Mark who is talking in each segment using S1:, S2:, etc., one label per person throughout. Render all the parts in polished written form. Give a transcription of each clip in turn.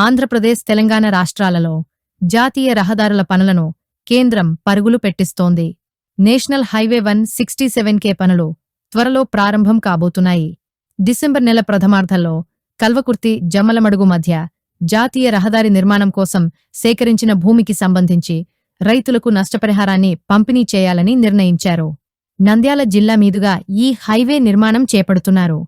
S1: ఆంధ్రప్రదేశ్ తెలంగాణ రాష్ట్రాలలో జాతీయ రహదారుల పనులను కేంద్రం పరుగులు పెట్టిస్తోంది. నేషనల్ హైవే 167K పనులు త్వరలో ప్రారంభం కాబోతున్నాయి. డిసెంబర్ నెల ప్రథమార్థంలో కల్వకుర్తి జమ్మలమడుగు మధ్య జాతీయ రహదారి నిర్మాణం కోసం సేకరించిన భూమికి సంబంధించి రైతులకు నష్టపరిహారాన్ని పంపిణీ చేయాలని నిర్ణయించారు. నంద్యాల జిల్లా మీదుగా ఈ హైవే నిర్మాణం చేపడుతున్నారు.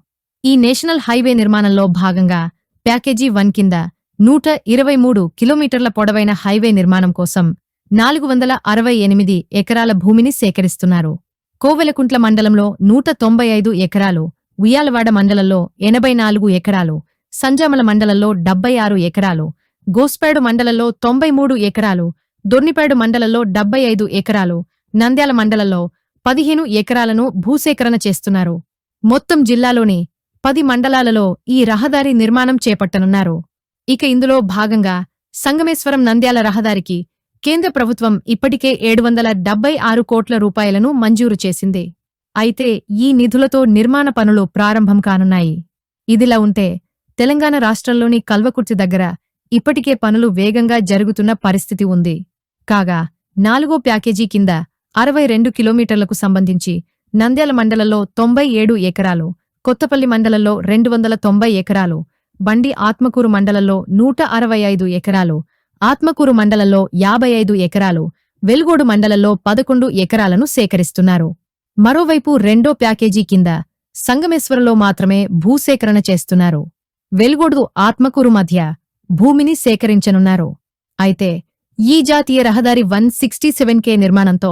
S1: ఈ నేషనల్ హైవే నిర్మాణంలో భాగంగా ప్యాకేజీ 1 కింద 123 కిలోమీటర్ల పొడవైన హైవే నిర్మాణం కోసం 468 ఎకరాల భూమిని సేకరిస్తున్నారు. కోవెలకుంట్ల మండలంలో 195 ఎకరాలు, ఉయ్యాలవాడ మండలంలో 84 ఎకరాలు, సంజామల మండలంలో 76 ఎకరాలు, గోస్పేడు మండలంలో 93 ఎకరాలు, దొర్నిపేడు మండలంలో 75 ఎకరాలు, నంద్యాల మండలంలో 15 ఎకరాలను భూసేకరణ చేస్తున్నారు. మొత్తం జిల్లాలోని 10 మండలాలలో ఈ రహదారి నిర్మాణం చేపట్టనున్నారు. ఇక ఇందులో భాగంగా సంగమేశ్వరం నంద్యాల రహదారికి కేంద్ర ప్రభుత్వం ఇప్పటికే 776 కోట్ల రూపాయలను మంజూరు చేసింది. అయితే ఈ నిధులతో నిర్మాణ పనులు ప్రారంభం కానున్నాయి. ఇదిలా ఉంటే తెలంగాణ రాష్ట్రంలోని కల్వకుర్తి దగ్గర ఇప్పటికే పనులు వేగంగా జరుగుతున్న పరిస్థితి ఉంది. కాగా 4వ ప్యాకేజీ కింద 62 కిలోమీటర్లకు సంబంధించి నంద్యాల మండలంలో 97 ఎకరాలు, కొత్తపల్లి మండలంలో 290 ఎకరాలు, బండి ఆత్మకూరు మండలంలో 165 ఎకరాలు, ఆత్మకూరు మండలంలో 55 ఎకరాలు, వెల్గోడు మండలంలో 11 ఎకరాలను సేకరిస్తున్నారు. మరోవైపు రెండో ప్యాకేజీ కింద సంగమేశ్వరంలో మాత్రమే భూసేకరణ చేస్తున్నారు. వెల్గోడు ఆత్మకూరు మధ్య భూమిని సేకరించనున్నారు. అయితే ఈ జాతీయ రహదారి 167K నిర్మాణంతో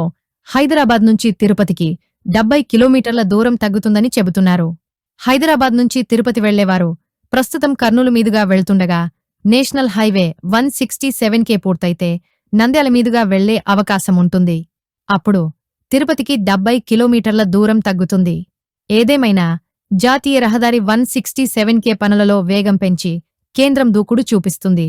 S1: హైదరాబాద్ నుంచి తిరుపతికి 70 కిలోమీటర్ల దూరం తగ్గుతుందని చెబుతున్నారు. హైదరాబాద్ నుంచి తిరుపతి వెళ్లేవారు ప్రస్తుతం కర్నూలు మీదుగా వెళ్తుండగా నేషనల్ హైవే 167K పూర్తయితే నంద్యాల మీదుగా వెళ్లే అవకాశం ఉంటుంది. అప్పుడు తిరుపతికి 70 కిలోమీటర్ల దూరం తగ్గుతుంది. ఏదేమైనా జాతీయ రహదారి 167K పనులలో వేగం పెంచి కేంద్రం దూకుడు చూపిస్తుంది.